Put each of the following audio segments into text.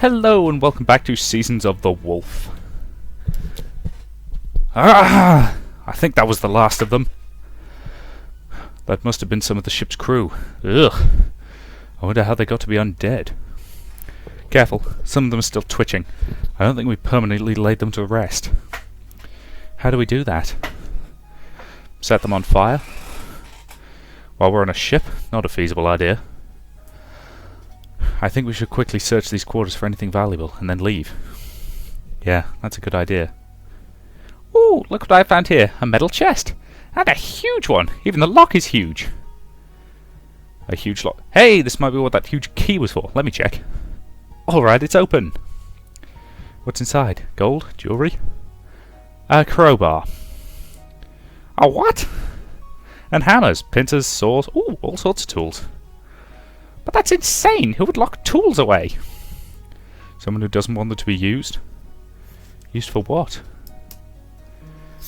Hello and welcome back to Seasons of the Wolf. I think that was the last of them. That must have been some of the ship's crew. Ugh. I wonder how they got to be undead. Careful, some of them are still twitching. I don't think we permanently laid them to rest. How do we do that? Set them on fire? While we're on a ship? Not a feasible idea. I think we should quickly search these quarters for anything valuable, and then leave. Yeah, that's a good idea. Ooh, look what I found here. A metal chest. And a huge one. Even the lock is huge. A huge lock. Hey, this might be what that huge key was for. Let me check. Alright, it's open. What's inside? Gold? Jewellery? A crowbar. A what? And hammers, pincers, saws. Ooh, all sorts of tools. But that's insane! Who would lock tools away? Someone who doesn't want them to be used? Used for what?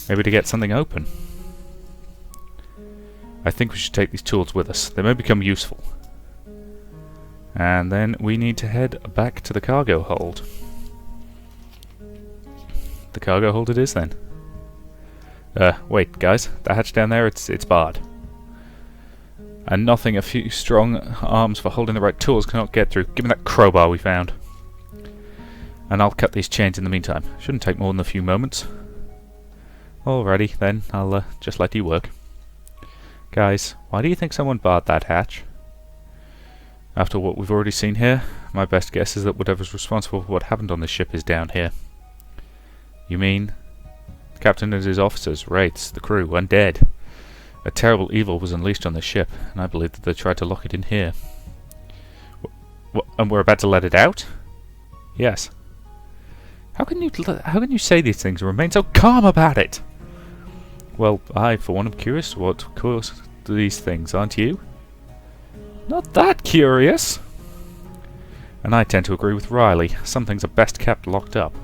Maybe to get something open. I think we should take these tools with us. They may become useful. And then we need to head back to the cargo hold. The cargo hold it is then. Wait, guys. The hatch down there, it's barred. And nothing a few strong arms for holding the right tools cannot get through. Give me that crowbar we found. And I'll cut these chains in the meantime. Shouldn't take more than a few moments. Alrighty, then. I'll just let you work. Guys, why do you think someone barred that hatch? After what we've already seen here, my best guess is that whatever's responsible for what happened on this ship is down here. You mean? The captain and his officers, wraiths, the crew, undead. A terrible evil was unleashed on the ship, and I believe that they tried to lock it in here. And we're about to let it out? Yes. How can you say these things and remain so calm about it? Well, I, for one, am curious what caused these things, aren't you? Not that curious! And I tend to agree with Riley. Some things are best kept locked up.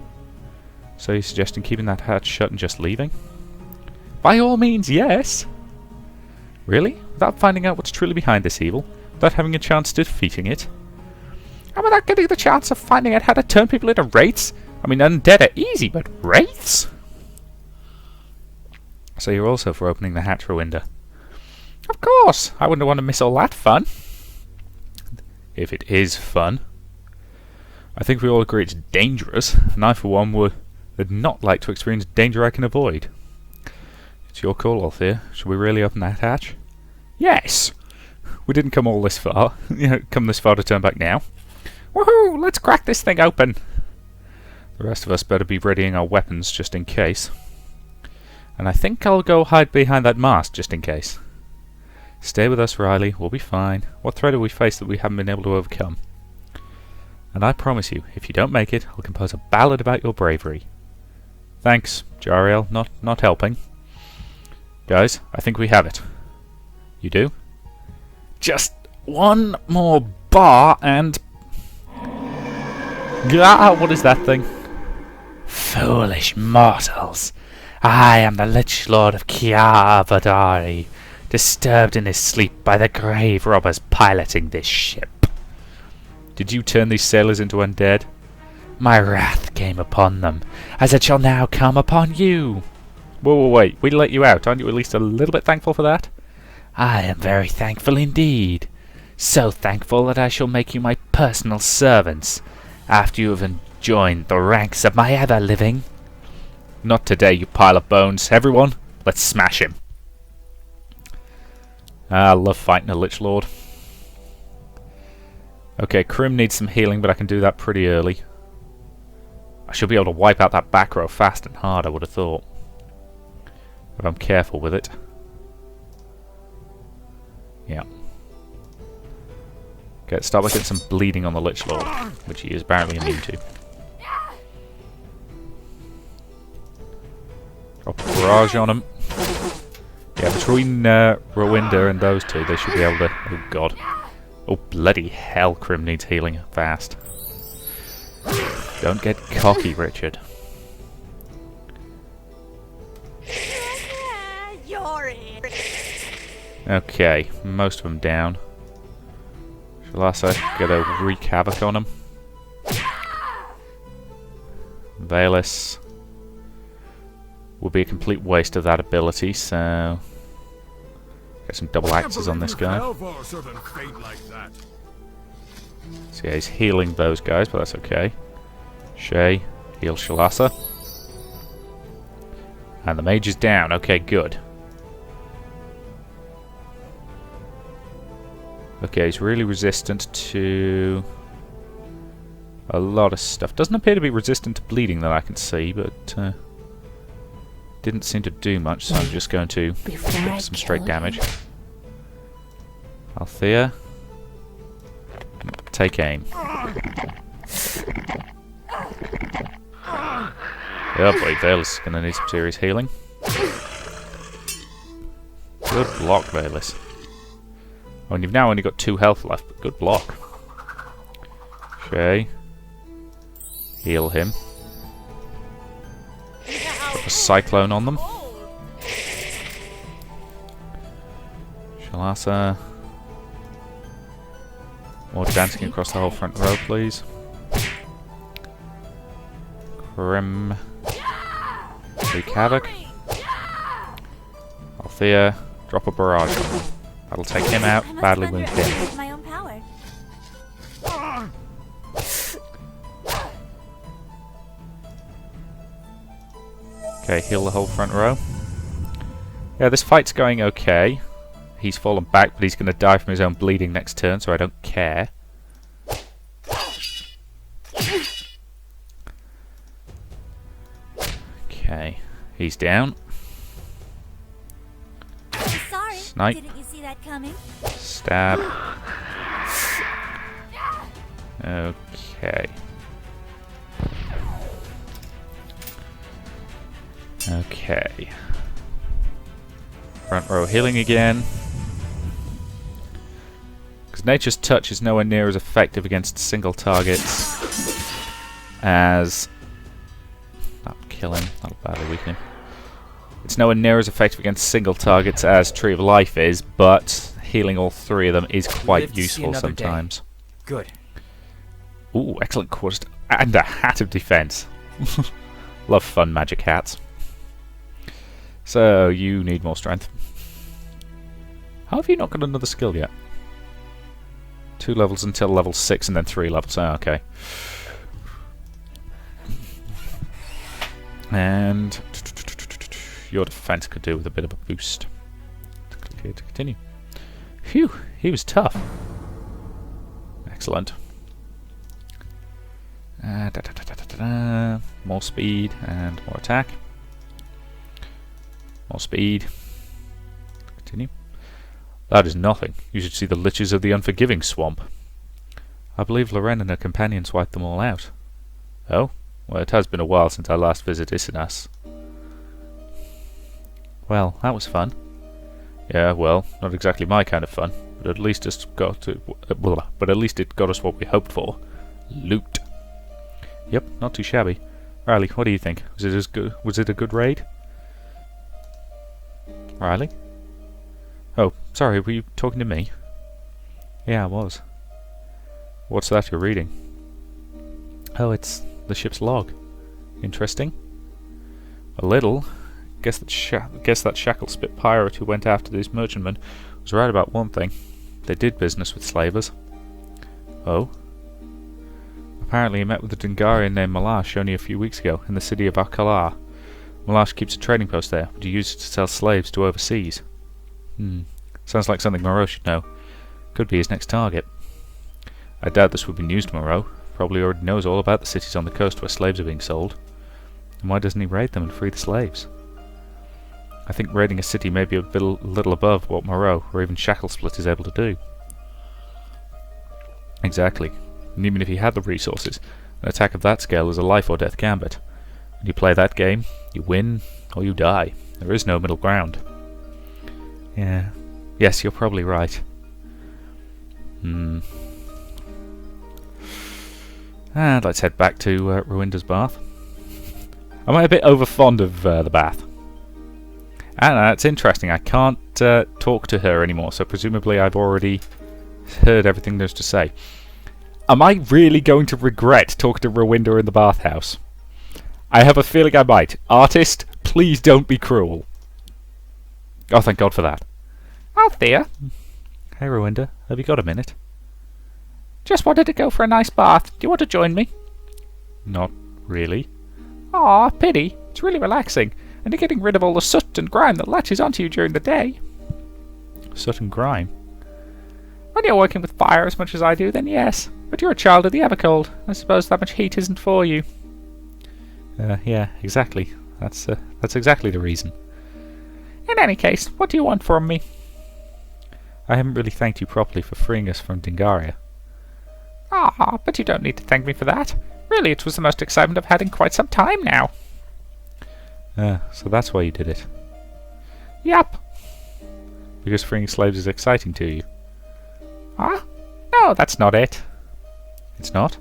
So you're suggesting keeping that hatch shut and just leaving? By all means, yes! Really? Without finding out what's truly behind this evil? Without having a chance to defeating it? And without getting the chance of finding out how to turn people into wraiths? I mean, undead are easy, but wraiths? So you're also for opening the hatch, Rowinda? Of course! I wouldn't want to miss all that fun. If it is fun. I think we all agree it's dangerous, and I for one would not like to experience danger I can avoid. It's your call, Althea. Should we really open that hatch? Yes! We didn't come all this far. Come this far to turn back now. Woohoo! Let's crack this thing open! The rest of us better be readying our weapons just in case. And I think I'll go hide behind that mast just in case. Stay with us, Riley. We'll be fine. What threat have we faced that we haven't been able to overcome? And I promise you, if you don't make it, I'll compose a ballad about your bravery. Thanks, Jariel. Not helping. Guys, I think we have it. You do? Just one more bar and... what is that thing? Foolish mortals. I am the Lich Lord of Kiavadari, disturbed in his sleep by the grave robbers piloting this ship. Did you turn these sailors into undead? My wrath came upon them, as it shall now come upon you. Whoa, wait, we let you out. Aren't you at least a little bit thankful for that? I am very thankful indeed. So thankful that I shall make you my personal servants, after you have joined the ranks of my ever-living. Not today, you pile of bones. Everyone, let's smash him. I love fighting a Lich Lord. Okay, Crim needs some healing, but I can do that pretty early. I should be able to wipe out that back row fast and hard, I would have thought. If I'm careful with it. Yeah. Okay, start by getting some bleeding on the Lich Lord, which he is apparently immune to. Drop a barrage on him. Yeah, between Rowinda and those two, they should be able to... Oh, God. Oh, bloody hell, Crim needs healing fast. Don't get cocky, Richard. Okay, most of them down. Shall I say, get a wreak havoc on them? Valus will be a complete waste of that ability, so get some double axes on this guy. So yeah, he's healing those guys, but that's okay. Shay, heal Shalasa. And the mage is down. Okay, good. Okay, he's really resistant to a lot of stuff. Doesn't appear to be resistant to bleeding that I can see, but didn't seem to do much, so I'm just going to give some straight damage. Althea, take aim. Oh boy, Valus is going to need some serious healing. Good block, Valus. Oh, and you've now only got 2 health left, but good block. Shay, heal him. Put a cyclone on them. Shalasa. More dancing across the whole front row, please. Grim. Wreak havoc. Althea, drop a barrage on him. That'll take him out, badly wound him. Okay, heal the whole front row. Yeah, this fight's going okay. He's fallen back, but he's going to die from his own bleeding next turn, so I don't care. Okay, he's down. Sorry, Snipe. didn't you see that coming? Stab. Okay. Okay. Front row healing again. Because Nature's Touch is nowhere near as effective against single targets as... That'll kill him. That'll badly weaken him. It's nowhere near as effective against single targets as Tree of Life is, but healing all 3 of them is quite useful sometimes. Good. Ooh, excellent quarters. And a hat of defense. Love fun magic hats. So, you need more strength. How have you not got another skill yet? 2 levels until level 6 and then 3 levels. Oh, okay. And your defense could do with a bit of a boost. Clear to continue. Phew, he was tough. Excellent. More speed and more attack. More speed. Continue. That is nothing. You should see the liches of the Unforgiving Swamp. I believe Loren and her companions wiped them all out. Oh? Well, it has been a while since I last visited Isinas. Well, that was fun. Yeah, well, not exactly my kind of fun, but at least it got us what we hoped for. Loot. Yep, not too shabby. Riley, what do you think? Was it a good raid? Riley? Oh, sorry, were you talking to me? Yeah, I was. What's that you're reading? Oh, it's the ship's log. Interesting. A little. Guess that Shacklespit pirate who went after these merchantmen was right about one thing. They did business with slavers. Oh? Apparently he met with a Dungarian named Malash only a few weeks ago in the city of Akalar. Malash keeps a trading post there, but he used it to sell slaves to overseas. Sounds like something Moreau should know. Could be his next target. I doubt this would be news to Moreau. Probably already knows all about the cities on the coast where slaves are being sold. And why doesn't he raid them and free the slaves? I think raiding a city may be a little above what Moreau or even Shacklesplit is able to do. Exactly. And even if he had the resources, an attack of that scale is a life or death gambit. When you play that game, you win or you die. There is no middle ground. Yeah. Yes, you're probably right. And let's head back to Rowinda's bath. Am I a bit overfond of the bath? And it's interesting, I can't talk to her anymore, so presumably I've already heard everything there's to say. Am I really going to regret talking to Rowinda in the bathhouse? I have a feeling I might. Artist, please don't be cruel. Oh, thank God for that. Althea, Hey, Rowinda, have you got a minute? just wanted to go for a nice bath. Do you want to join me? Not really. Aw, pity. It's really relaxing, and you're getting rid of all the soot and grime that latches onto you during the day. Soot and grime. When you're working with fire as much as I do, then yes. But you're a child of the Evercold. I suppose that much heat isn't for you. Yeah, exactly. That's exactly the reason. In any case, what do you want from me? I haven't really thanked you properly for freeing us from Dingaria. Ah, but you don't need to thank me for that. Really, it was the most excitement I've had in quite some time now. So that's why you did it. Yup. Because freeing slaves is exciting to you. Huh? No, that's not it. It's not?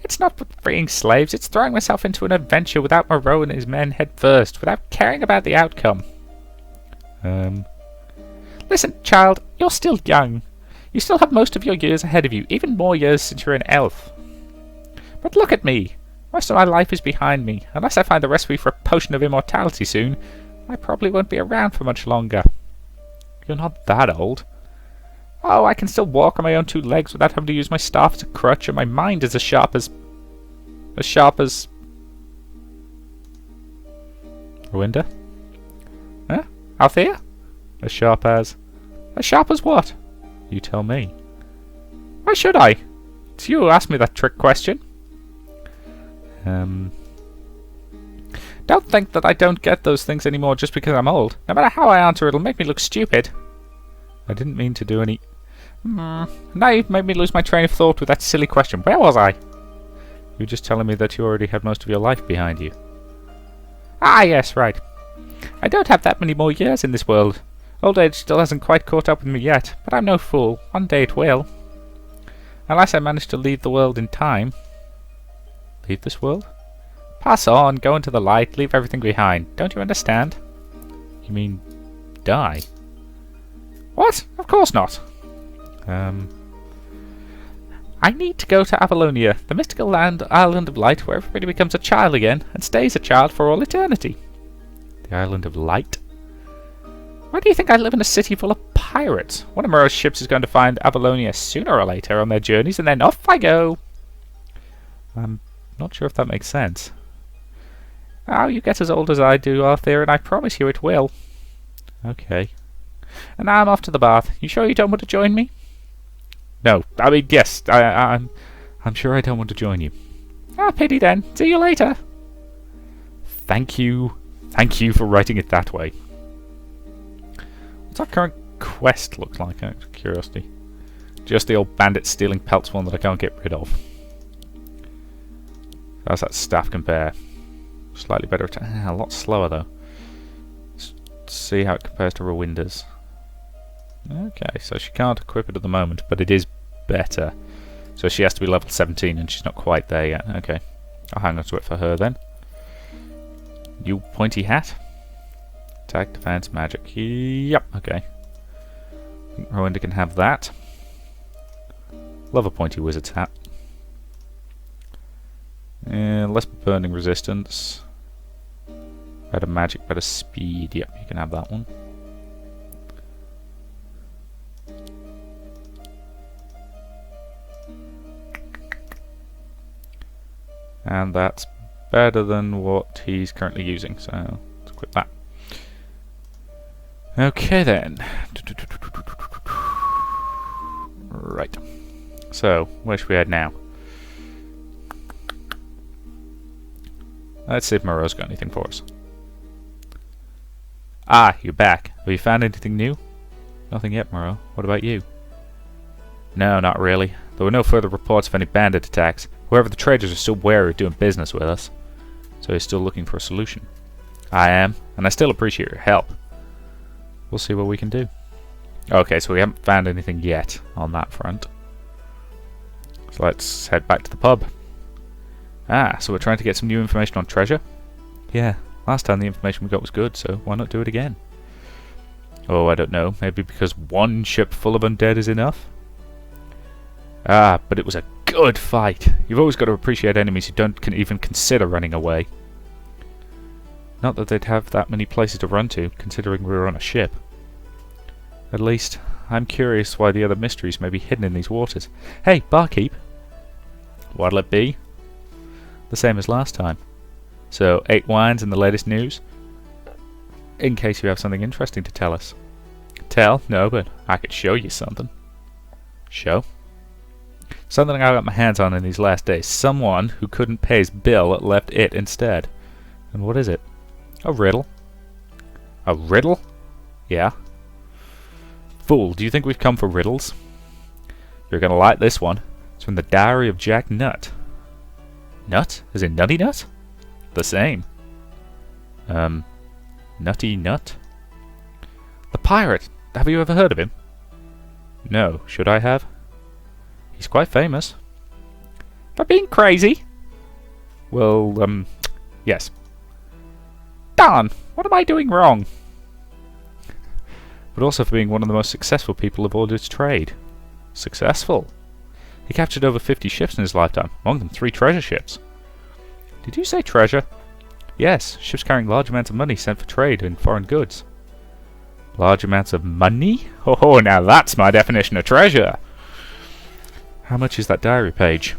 It's not freeing slaves, it's throwing myself into an adventure without Moreau and his men head first, without caring about the outcome. Listen, child, you're still young. You still have most of your years ahead of you, even more years since you're an elf. But look at me. Most of my life is behind me. Unless I find the recipe for a potion of immortality soon, I probably won't be around for much longer. You're not that old. Oh, I can still walk on my own two legs without having to use my staff as a crutch, and my mind is as sharp as... Rowinda? Huh? Althea? As sharp as? As sharp as what? You tell me. Why should I? It's you who asked me that trick question. Don't think that I don't get those things anymore just because I'm old. No matter how I answer, it'll make me look stupid. I didn't mean to do any... Now you've made me lose my train of thought with that silly question. Where was I? You were just telling me that you already had most of your life behind you. Ah, yes, right. I don't have that many more years in this world. Old age still hasn't quite caught up with me yet, but I'm no fool. One day it will. Unless I manage to leave the world in time. Leave this world? Pass on, go into the light, leave everything behind. Don't you understand? You mean... die? What? Of course not. I need to go to Avalonia, the mystical island of light where everybody becomes a child again and stays a child for all eternity. The island of light? Why do you think I live in a city full of pirates? One of Moreau's ships is going to find Avalonia sooner or later on their journeys, and then off I go. I'm not sure if that makes sense. Oh, you get as old as I do, Arthur, and I promise you it will. Okay. And now I'm off to the bath. You sure you don't want to join me? No, I mean, yes, I'm sure I don't want to join you. Ah, pity then. See you later. Thank you for writing it that way. What's our current quest look like, out of curiosity? Just the old bandit stealing pelts one that I can't get rid of. How's that staff compare? Slightly better, a lot slower though. Let's see how it compares to Rowinda's. Okay, so she can't equip it at the moment, but it is better. So she has to be level 17 and she's not quite there yet. Okay, I'll hang on to it for her then. New pointy hat. Attack, defense, magic. Yep, okay. I think Rowinda can have that. Love a pointy wizard's hat. Less burning resistance. Better magic, better speed. Yep, you can have that one. And that's better than what he's currently using, so let's equip that. Okay then. Right. So, where should we head now? Let's see if Moreau's got anything for us. Ah, you're back. Have you found anything new? Nothing yet, Moreau. What about you? No, not really. There were no further reports of any bandit attacks. However, the traders are still wary of doing business with us. So he's still looking for a solution. I am, and I still appreciate your help. We'll see what we can do. Okay, so we haven't found anything yet on that front. So let's head back to the pub. Ah, so we're trying to get some new information on treasure? Yeah, last time the information we got was good, so why not do it again? Oh, I don't know. Maybe because one ship full of undead is enough? Ah, but it was a good fight. You've always got to appreciate enemies who don't even consider running away. Not that they'd have that many places to run to, considering we were on a ship. At least, I'm curious why the other mysteries may be hidden in these waters. Hey, barkeep! What'll it be? The same as last time. So, 8 wines and the latest news? In case you have something interesting to tell us. Tell? No, but I could show you something. Show? Something I got my hands on in these last days. Someone who couldn't pay his bill left it instead. And what is it? A riddle. A riddle? Yeah. Fool, do you think we've come for riddles? You're gonna like this one. It's from the Diary of Jack Nut. Nut? As in Nutty Nut? The same. Nutty Nut? The pirate! Have you ever heard of him? No, should I have? He's quite famous. For being crazy? Well, yes. Darn! What am I doing wrong? But also for being one of the most successful people aboard his trade. Successful? He captured over 50 ships in his lifetime, among them 3 treasure ships. Did you say treasure? Yes, ships carrying large amounts of money sent for trade in foreign goods. Large amounts of money? Oh, now that's my definition of treasure! How much is that diary page?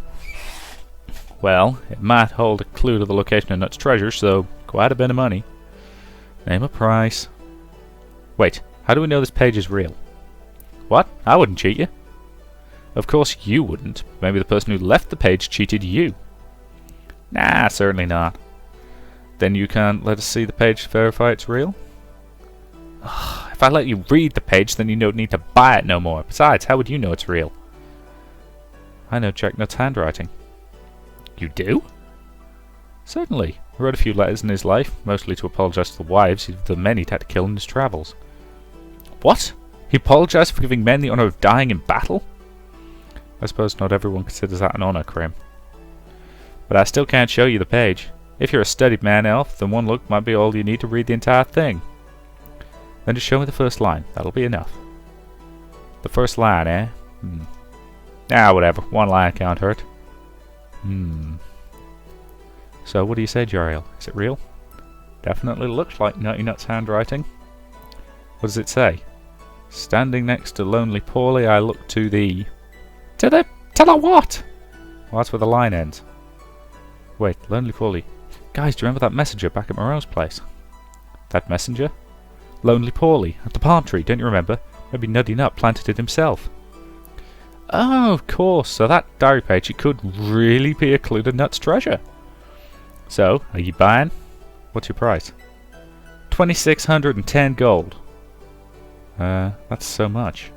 Well, it might hold a clue to the location of Nut's treasure, so quite a bit of money. Name a price. Wait, how do we know this page is real? What? I wouldn't cheat you. Of course you wouldn't. Maybe the person who left the page cheated you. Nah, certainly not. Then you can't let us see the page to verify it's real? If I let you read the page, then you don't need to buy it no more. Besides, how would you know it's real? I know Jack Nut's handwriting. You do? Certainly. He wrote a few letters in his life, mostly to apologise to the wives of the men he'd had to kill in his travels. What? He apologised for giving men the honour of dying in battle? I suppose not everyone considers that an honour, Krim. But I still can't show you the page. If you're a studied man-elf, then one look might be all you need to read the entire thing. Then just show me the first line. That'll be enough. The first line, eh? Ah, whatever. One line can't hurt. So, what do you say, Jariel? Is it real? Definitely looks like Nutty Nut's handwriting. What does it say? Standing next to Lonely Paulie, I look to the... To the what? Well, that's where the line ends. Wait, Lonely Paulie. Guys, do you remember that messenger back at Moreau's place? That messenger? Lonely Paulie, at the palm tree, don't you remember? Maybe Nutty Nut planted it himself. Oh, of course, so that diary page, it could really be a clue to Nut's treasure. So, are you buying? What's your price? 2,610 gold. That's so much.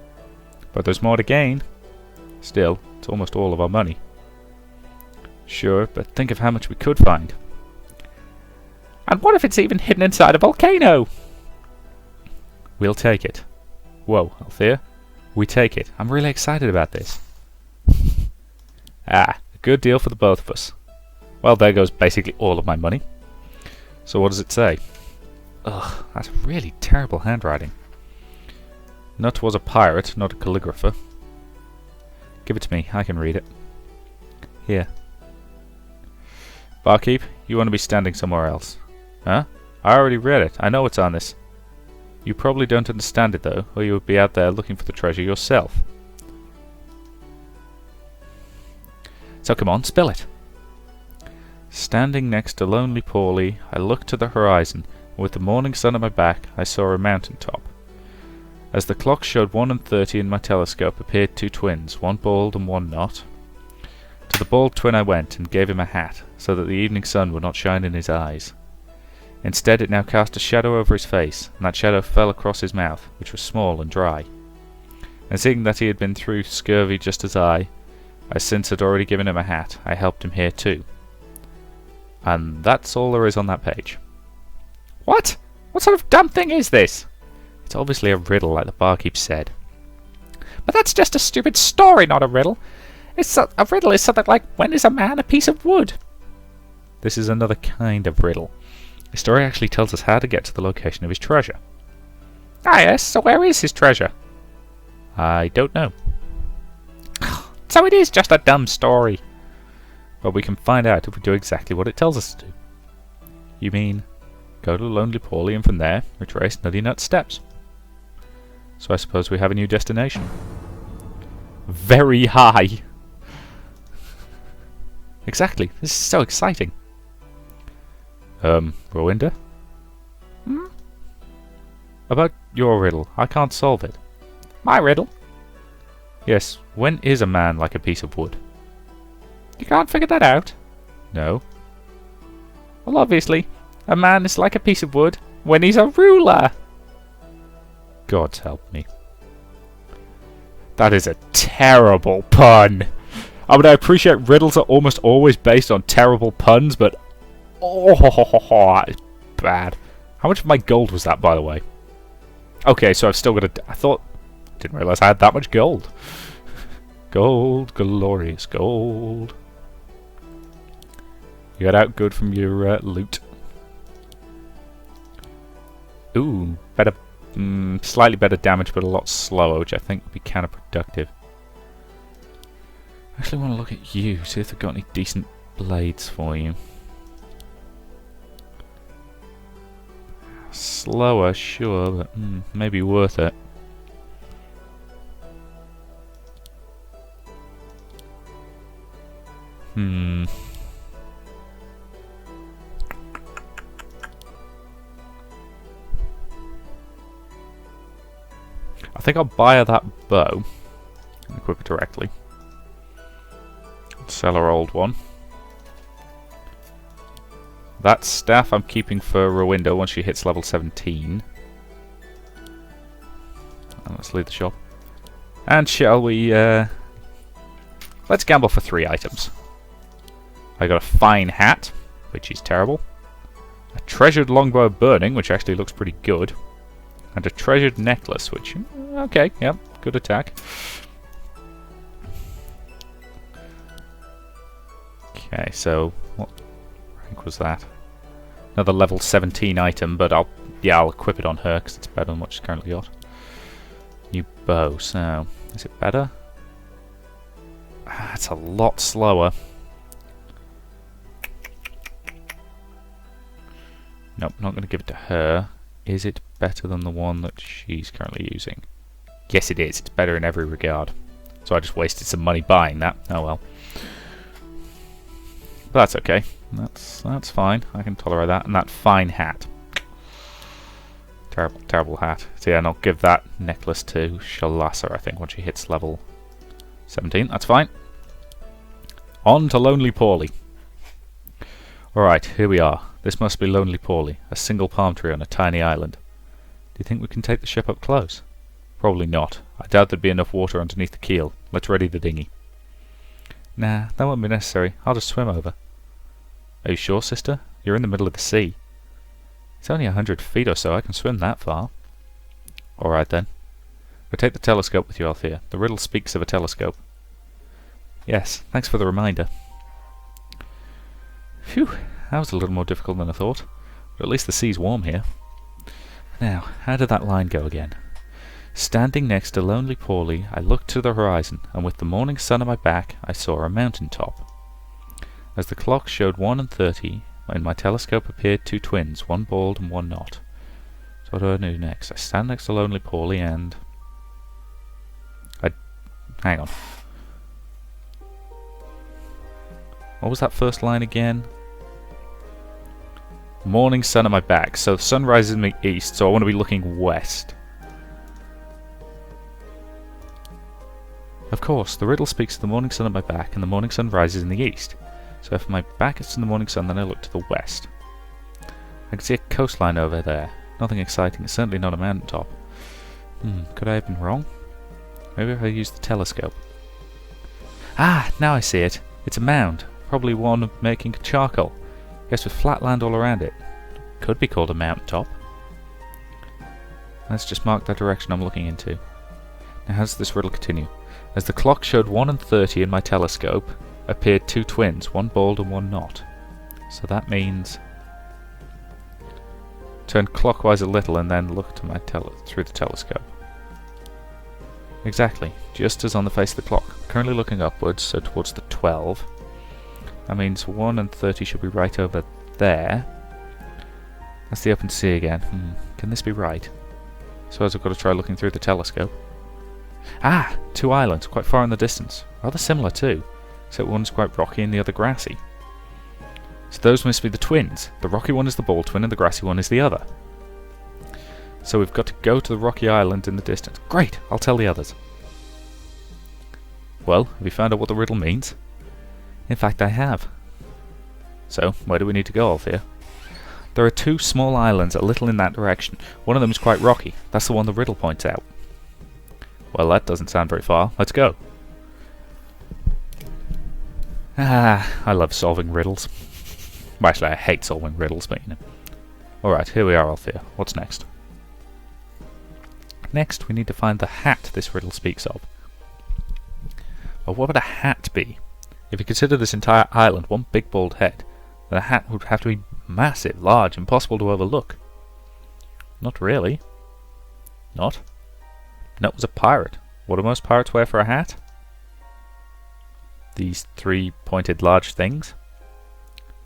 But there's more to gain. Still, it's almost all of our money. Sure, but think of how much we could find. And what if it's even hidden inside a volcano? We'll take it. Whoa, Althea. We take it. I'm really excited about this. A good deal for the both of us. Well, there goes basically all of my money. So what does it say? Ugh, that's really terrible handwriting. Nut was a pirate, not a calligrapher. Give it to me, I can read it. Here. Barkeep, you want to be standing somewhere else. Huh? I already read it, I know it's on this. You probably don't understand it though, or you would be out there looking for the treasure yourself. So come on, spill it. Standing next to Lonely Paulie, I looked to the horizon, and with the morning sun at my back, I saw a mountain top. As the clock showed 1:30 in my telescope appeared 2 twins, one bald and one not. To the bald twin I went, and gave him a hat, so that the evening sun would not shine in his eyes. Instead it now cast a shadow over his face, and that shadow fell across his mouth, which was small and dry. And seeing that he had been through scurvy just as I since had already given him a hat, I helped him here too. And that's all there is on that page. What? What sort of dumb thing is this? It's obviously a riddle, like the barkeep said. But that's just a stupid story, not a riddle. A riddle is something like, when is a man a piece of wood? This is another kind of riddle. The story actually tells us how to get to the location of his treasure. Ah yes, so where is his treasure? I don't know. So it is just a dumb story. But we can find out if we do exactly what it tells us to do. You mean, go to Lonely Paulie and from there, retrace Nutty Nut's steps. So I suppose we have a new destination. Very high! Exactly, this is so exciting. Rowinda? Hmm? About your riddle, I can't solve it. My riddle? Yes, when is a man like a piece of wood? You can't figure that out? No. Well, obviously, a man is like a piece of wood when he's a ruler. God help me. That is a terrible pun. I mean, I appreciate riddles are almost always based on terrible puns, but that is bad. How much of my gold was that, by the way? Okay, so I've still got a... Didn't realise I had that much gold. Gold, glorious gold. You got out good from your loot. Ooh, better, slightly better damage, but a lot slower, which I think would be counterproductive. I actually want to look at you, see if they've got any decent blades for you. Slower, sure, but maybe worth it. I think I'll buy her that bow and equip it directly. Sell her old one. That staff I'm keeping for Rowinda once she hits level 17. And let's leave the shop. And shall we, let's gamble for 3 items. I got a fine hat, which is terrible. A treasured longbow burning, which actually looks pretty good. And a treasured necklace, which, okay, yep, good attack. Okay, so what rank was that? Another level 17 item, but I'll equip it on her because it's better than what she's currently got. New bow, so is it better? It's a lot slower. Nope, not going to give it to her. Is it better than the one that she's currently using? Yes, it is. It's better in every regard. So I just wasted some money buying that. Oh well. But that's okay. That's fine. I can tolerate that. And that fine hat. Terrible, terrible hat. So yeah, and I'll give that necklace to Shalasa, I think, when she hits level 17. That's fine. On to Lonely Paulie. Alright, here we are. This must be Lonely Paulie, a single palm tree on a tiny island. Do you think we can take the ship up close? Probably not. I doubt there'd be enough water underneath the keel. Let's ready the dinghy. Nah, that won't be necessary. I'll just swim over. Are you sure, sister? You're in the middle of the sea. It's only 100 feet or so. I can swim that far. Alright then. But take the telescope with you, Althea. The riddle speaks of a telescope. Yes, thanks for the reminder. Phew, that was a little more difficult than I thought. But at least the sea's warm here. Now, how did that line go again? Standing next to Lonely Paulie, I looked to the horizon, and with the morning sun on my back, I saw a mountain top. As the clock showed 1:30, in my telescope appeared 2 twins, one bald and one not. So what do I do next? I stand next to Lonely Paulie and... hang on. What was that first line again? Morning sun on my back. So the sun rises in the east, so I want to be looking west. Of course, the riddle speaks of the morning sun on my back, and the morning sun rises in the east. So if my back is to the morning sun, then I look to the west. I can see a coastline over there. Nothing exciting. It's certainly not a mountaintop. Could I have been wrong? Maybe if I used the telescope. Ah, now I see it. It's a mound. Probably one making charcoal. Yes, with flat land all around it. Could be called a mountaintop. Let's just mark that direction I'm looking into. Now how does this riddle continue? As the clock showed 1:30 in my telescope, appeared 2 twins, one bald and one not. So that means... turn clockwise a little and then look to my through the telescope. Exactly, just as on the face of the clock. Currently looking upwards, so towards the 12. That means 1 and 30 should be right over there. That's the open sea again. Can this be right? Suppose I've got to try looking through the telescope. Ah! 2 islands, quite far in the distance. Rather similar too, except one's quite rocky and the other grassy. So those must be the twins. The rocky one is the ball twin and the grassy one is the other. So we've got to go to the rocky island in the distance. Great! I'll tell the others. Well, have you found out what the riddle means? In fact, I have. So, where do we need to go, Althea? There are 2 small islands a little in that direction. One of them is quite rocky. That's the one the riddle points out. Well, that doesn't sound very far. Let's go. Ah, I love solving riddles. Well, actually, I hate solving riddles, but you know. Alright, here we are, Althea. What's next? Next, we need to find the hat this riddle speaks of. Well, what would a hat be? If you consider this entire island one big bald head, then a hat would have to be massive, large, impossible to overlook. Not really. Not? No, it was a pirate. What do most pirates wear for a hat? These 3 pointed large things?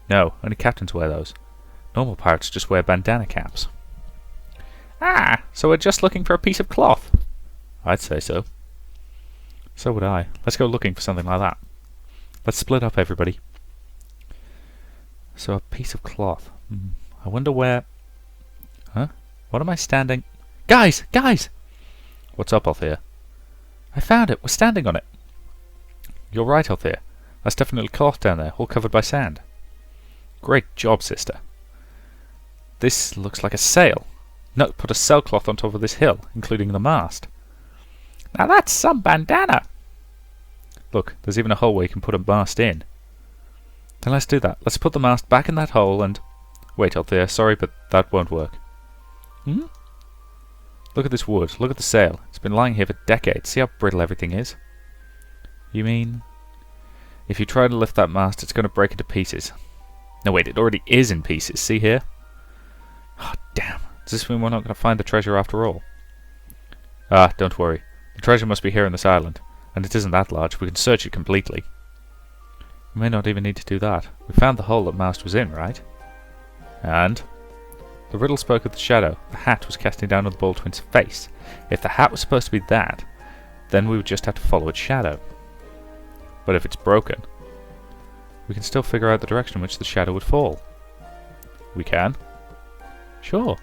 No, only captains wear those. Normal pirates just wear bandana caps. Ah, so we're just looking for a piece of cloth. I'd say so. So would I. Let's go looking for something like that. Let's split up, everybody. So a piece of cloth. I wonder where... Huh? What am I standing... Guys! Guys! What's up, Althea? I found it. We're standing on it. You're right, Althea. That's definitely cloth down there, all covered by sand. Great job, sister. This looks like a sail. No, put a sailcloth on top of this hill, including the mast. Now that's some bandana! Look, there's even a hole where you can put a mast in. Then let's do that. Let's put the mast back in that hole and... Wait, Althea, sorry, but that won't work. Look at this wood. Look at the sail. It's been lying here for decades. See how brittle everything is? You mean... If you try to lift that mast, it's going to break into pieces. No, wait, it already is in pieces. See here? Oh, damn. Does this mean we're not going to find the treasure after all? Ah, don't worry. The treasure must be here on this island. And it isn't that large. We can search it completely. We may not even need to do that. We found the hole that mast was in, right? And... The riddle spoke of the shadow. The hat was casting down on the bald twin's face. If the hat was supposed to be that, then we would just have to follow its shadow. But if it's broken, we can still figure out the direction in which the shadow would fall. We can? Sure.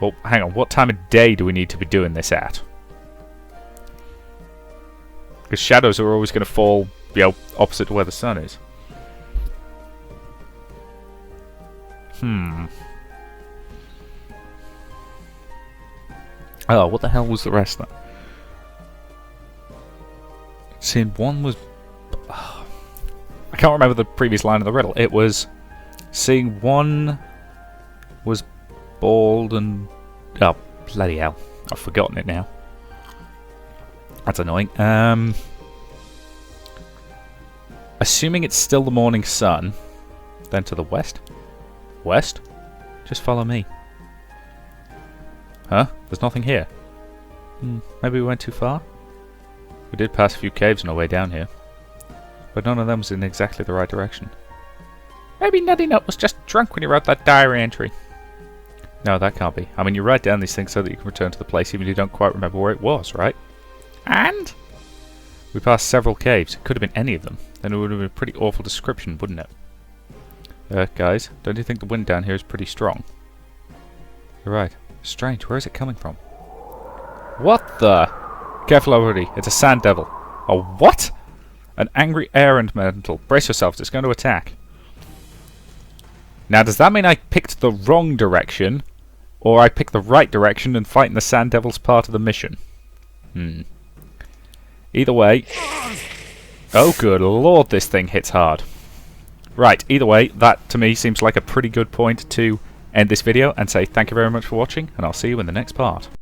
Well, hang on. What time of day do we need to be doing this at? Because shadows are always going to fall, you know, opposite to where the sun is. Oh, what the hell was the rest of that? Seeing one was... I can't remember the previous line of the riddle. It was... Seeing one was bald and... Oh, bloody hell. I've forgotten it now. That's annoying. Assuming it's still the morning sun, then to the west? West? Just follow me. Huh? There's nothing here. Maybe we went too far? We did pass a few caves on our way down here. But none of them was in exactly the right direction. Maybe Nutty Nut was just drunk when he wrote that diary entry. No, that can't be. I mean, you write down these things so that you can return to the place even if you don't quite remember where it was, right? And? We passed several caves. It could have been any of them. Then it would have been a pretty awful description, wouldn't it? Guys, don't you think the wind down here is pretty strong? You're right. Strange, where is it coming from? What the? Careful already, it's a sand devil. A what? An angry errand mental. Brace yourselves, it's going to attack. Now, does that mean I picked the wrong direction? Or I picked the right direction and fighting the sand devil's part of the mission? Either way... Oh good lord, this thing hits hard. Right, either way, that to me seems like a pretty good point to end this video and say thank you very much for watching, and I'll see you in the next part.